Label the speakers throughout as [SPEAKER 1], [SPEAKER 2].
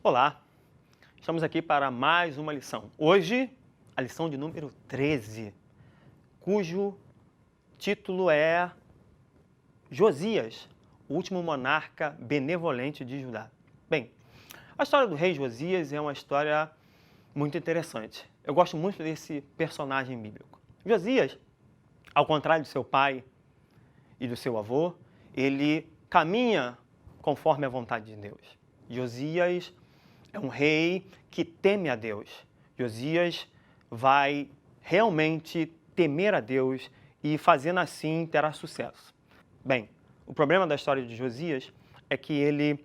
[SPEAKER 1] Olá, estamos aqui para mais uma lição. Hoje, a lição de número 13, cujo título é Josias, o último monarca benevolente de Judá. Bem, a história do rei Josias é uma história muito interessante. Eu gosto muito desse personagem bíblico. Josias, ao contrário de seu pai e do seu avô, ele caminha conforme a vontade de Deus. Josias é um rei que teme a Deus. Josias vai realmente temer a Deus e, fazendo assim, terá sucesso. Bem, o problema da história de Josias é que ele,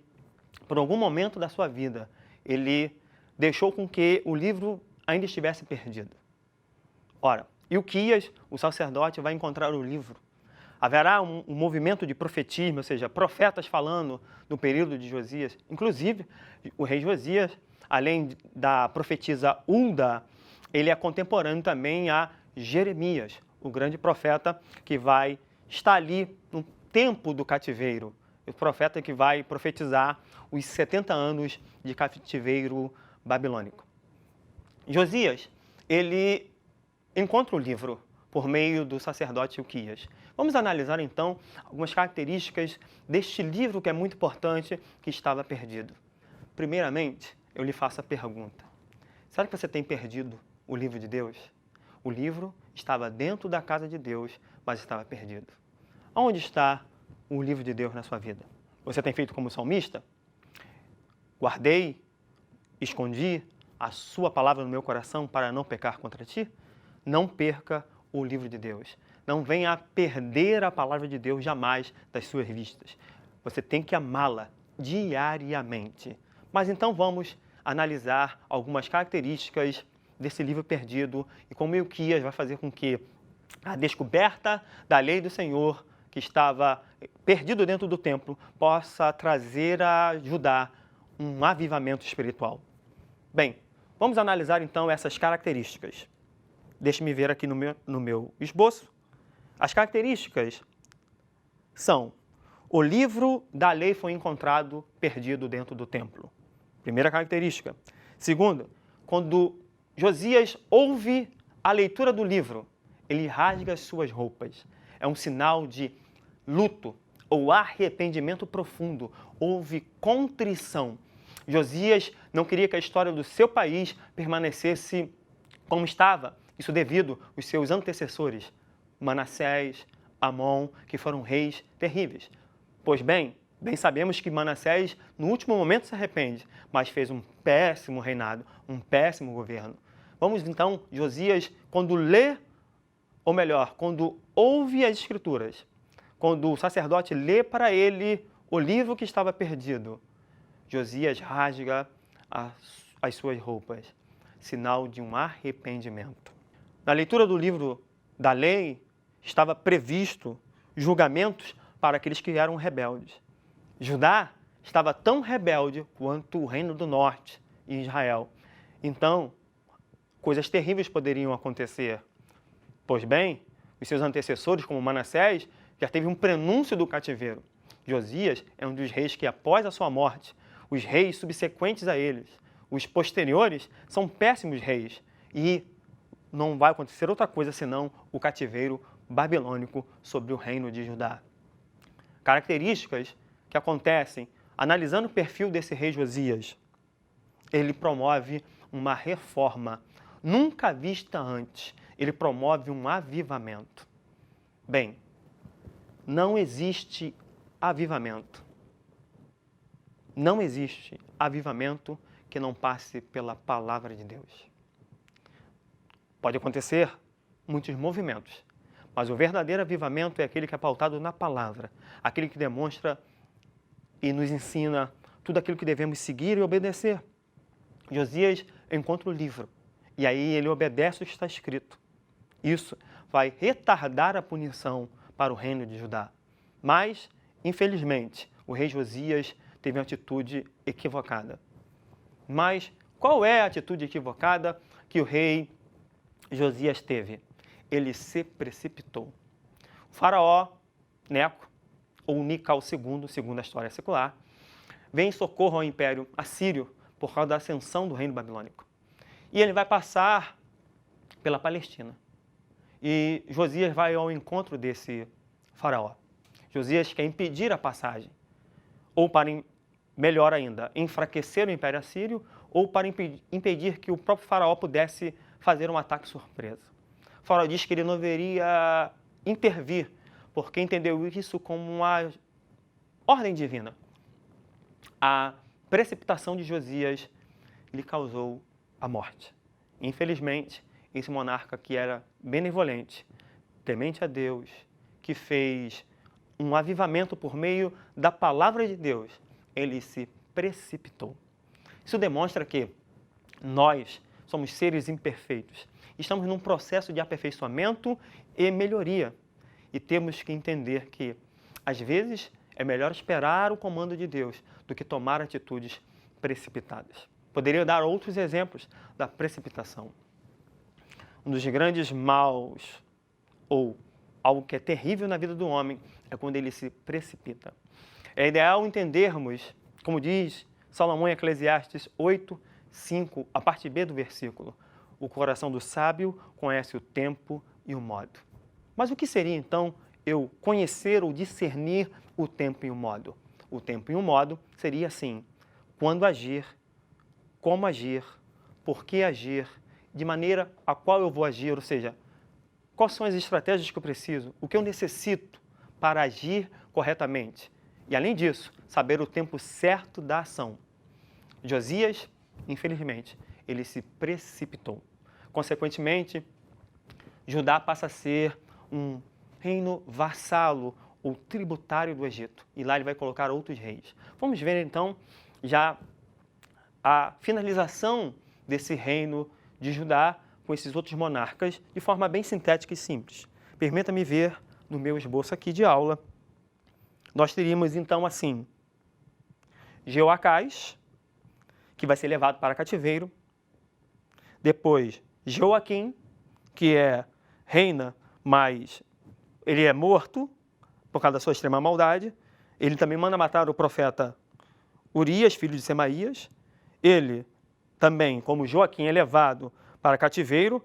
[SPEAKER 1] por algum momento da sua vida, ele deixou com que o livro ainda estivesse perdido. Ora, Ilquias, o sacerdote, vai encontrar o livro. Haverá um movimento de profetismo, ou seja, profetas falando no período de Josias. Inclusive, o rei Josias, além da profetisa Hulda, ele é contemporâneo também a Jeremias, o grande profeta que vai estar ali no tempo do cativeiro. O profeta que vai profetizar os 70 anos de cativeiro babilônico. Josias, ele encontra o livro por meio do sacerdote Ilquias. Vamos analisar, então, algumas características deste livro que é muito importante, que estava perdido. Primeiramente, eu lhe faço a pergunta. Será que você tem perdido o livro de Deus? O livro estava dentro da casa de Deus, mas estava perdido. Onde está o livro de Deus na sua vida? Você tem feito como salmista? Guardei, escondi a sua palavra no meu coração para não pecar contra ti? Não perca o livro de Deus. Não venha a perder a palavra de Deus jamais das suas vistas. Você tem que amá-la diariamente. Mas então vamos analisar algumas características desse livro perdido e como Ilquias vai fazer com que a descoberta da lei do Senhor, que estava perdido dentro do templo, possa trazer a Judá um avivamento espiritual. Bem, vamos analisar então essas características. Deixe-me ver aqui no meu esboço. As características são: o livro da lei foi encontrado perdido dentro do templo. Primeira característica. Segunda, quando Josias ouve a leitura do livro, ele rasga as suas roupas. É um sinal de luto ou arrependimento profundo. Houve contrição. Josias não queria que a história do seu país permanecesse como estava. Isso devido aos seus antecessores, Manassés, Amon, que foram reis terríveis. Pois bem sabemos que Manassés, no último momento, se arrepende, mas fez um péssimo reinado, um péssimo governo. Vamos então, Josias, quando lê, ou melhor, quando ouve as Escrituras, quando o sacerdote lê para ele o livro que estava perdido, Josias rasga as suas roupas, sinal de um arrependimento. Na leitura do livro da lei, estava previsto julgamentos para aqueles que eram rebeldes. Judá estava tão rebelde quanto o reino do norte e Israel. Então, coisas terríveis poderiam acontecer. Pois bem, os seus antecessores, como Manassés, já teve um prenúncio do cativeiro. Josias é um dos reis que, após a sua morte, os reis subsequentes a eles, os posteriores, são péssimos reis e não vai acontecer outra coisa senão o cativeiro babilônico sobre o reino de Judá. Características que acontecem analisando o perfil desse rei Josias. Ele promove uma reforma nunca vista antes. Ele promove um avivamento. Bem, não existe avivamento. Não existe avivamento que não passe pela palavra de Deus. Pode acontecer muitos movimentos, mas o verdadeiro avivamento é aquele que é pautado na palavra, aquele que demonstra e nos ensina tudo aquilo que devemos seguir e obedecer. Josias encontra o livro e aí ele obedece o que está escrito. Isso vai retardar a punição para o reino de Judá. Mas, infelizmente, o rei Josias teve uma atitude equivocada. Mas qual é a atitude equivocada que o rei Josias teve? Ele se precipitou. O faraó Neco, ou Nical II, segundo a história secular, vem em socorro ao Império Assírio por causa da ascensão do reino babilônico. E ele vai passar pela Palestina. E Josias vai ao encontro desse faraó. Josias quer impedir a passagem, ou para, melhor ainda, enfraquecer o Império Assírio, ou para impedir que o próprio faraó pudesse fazer um ataque surpresa. O faraó diz que ele não deveria intervir, porque entendeu isso como uma ordem divina. A precipitação de Josias lhe causou a morte. Infelizmente, esse monarca que era benevolente, temente a Deus, que fez um avivamento por meio da palavra de Deus, ele se precipitou. Isso demonstra que nós somos seres imperfeitos. Estamos num processo de aperfeiçoamento e melhoria. E temos que entender que, às vezes, é melhor esperar o comando de Deus do que tomar atitudes precipitadas. Poderia dar outros exemplos da precipitação. Um dos grandes maus, ou algo que é terrível na vida do homem, é quando ele se precipita. É ideal entendermos, como diz Salomão em Eclesiastes 8, 5, a parte B do versículo: o coração do sábio conhece o tempo e o modo. Mas o que seria, então, eu conhecer ou discernir o tempo e o modo? O tempo e o modo seria assim: quando agir, como agir, por que agir, de maneira a qual eu vou agir, ou seja, quais são as estratégias que eu preciso, o que eu necessito para agir corretamente. E, além disso, saber o tempo certo da ação. Josias, infelizmente, ele se precipitou. Consequentemente, Judá passa a ser um reino vassalo ou tributário do Egito. E lá ele vai colocar outros reis. Vamos ver, então, já a finalização desse reino de Judá com esses outros monarcas de forma bem sintética e simples. Permita-me ver no meu esboço aqui de aula. Nós teríamos, então, assim, Jeoacás, que vai ser levado para cativeiro. Depois, Joaquim, que reina, mas ele é morto por causa da sua extrema maldade. Ele também manda matar o profeta Urias, filho de Semaías. Ele também, como Joaquim, é levado para cativeiro,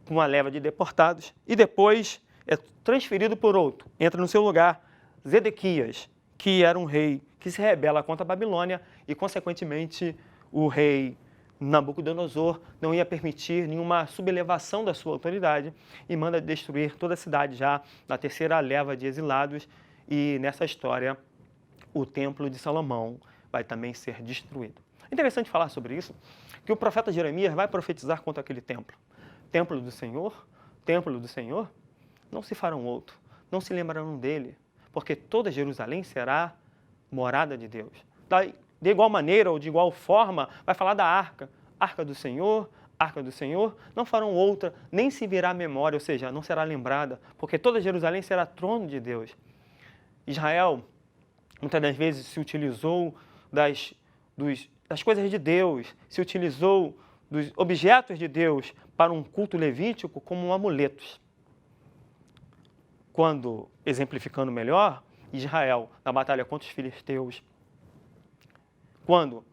[SPEAKER 1] com uma leva de deportados, e depois é transferido por outro. Entra no seu lugar Zedequias, que era um rei que se rebela contra a Babilônia e, consequentemente, o rei Nabucodonosor não ia permitir nenhuma sublevação da sua autoridade e manda destruir toda a cidade já na terceira leva de exilados. E nessa história, o templo de Salomão vai também ser destruído. É interessante falar sobre isso, que o profeta Jeremias vai profetizar contra aquele templo. Templo do Senhor, não se farão outro, não se lembrarão dele, porque toda Jerusalém será morada de Deus. De igual maneira ou de igual forma, vai falar da arca do Senhor, não farão outra, nem se virá memória, ou seja, não será lembrada, porque toda Jerusalém será trono de Deus. Israel, muitas das vezes, se utilizou das coisas de Deus, se utilizou dos objetos de Deus para um culto levítico como amuletos. Quando, exemplificando melhor, Israel, na batalha contra os filisteus, quando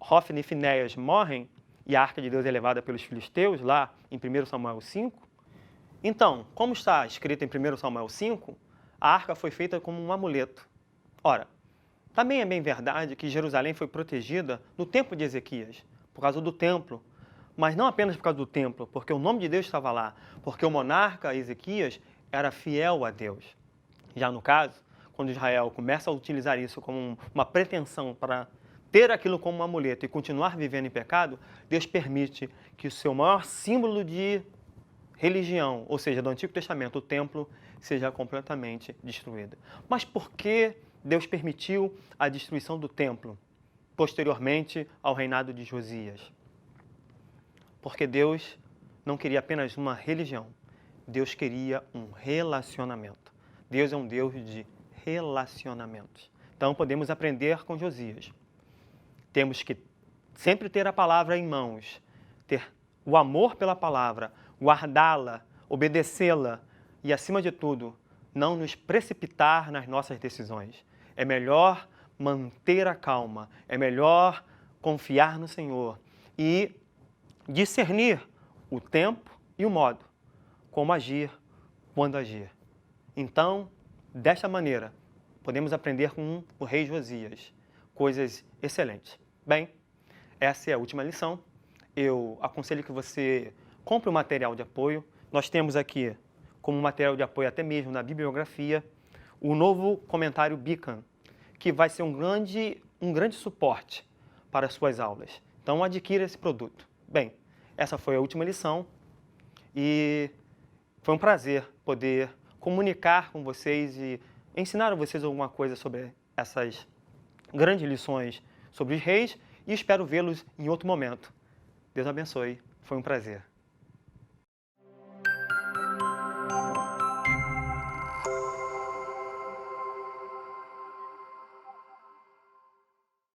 [SPEAKER 1] Hofni e Finéias morrem e a arca de Deus é levada pelos filisteus, lá em 1 Samuel 5, então, como está escrito em 1 Samuel 5, a arca foi feita como um amuleto. Ora, também é bem verdade que Jerusalém foi protegida no tempo de Ezequias, por causa do templo, mas não apenas por causa do templo, porque o nome de Deus estava lá, porque o monarca Ezequias era fiel a Deus. Já no caso, quando Israel começa a utilizar isso como uma pretensão para ter aquilo como um amuleto e continuar vivendo em pecado, Deus permite que o seu maior símbolo de religião, ou seja, do Antigo Testamento, o templo, seja completamente destruído. Mas por que Deus permitiu a destruição do templo, posteriormente ao reinado de Josias? Porque Deus não queria apenas uma religião, Deus queria um relacionamento. Deus é um Deus de relacionamentos. Então podemos aprender com Josias. Temos que sempre ter a palavra em mãos, ter o amor pela palavra, guardá-la, obedecê-la e, acima de tudo, não nos precipitar nas nossas decisões. É melhor manter a calma, é melhor confiar no Senhor e discernir o tempo e o modo, como agir, quando agir. Então, desta maneira, podemos aprender com o rei Josias coisas excelentes. Bem, essa é a última lição. Eu aconselho que você compre um material de apoio. Nós temos aqui, como material de apoio até mesmo na bibliografia, o novo comentário Beacon, que vai ser um grande suporte para as suas aulas. Então, adquira esse produto. Bem, essa foi a última lição e foi um prazer poder comunicar com vocês e ensinar a vocês alguma coisa sobre essas grandes lições sobre os reis e espero vê-los em outro momento. Deus abençoe. Foi um prazer.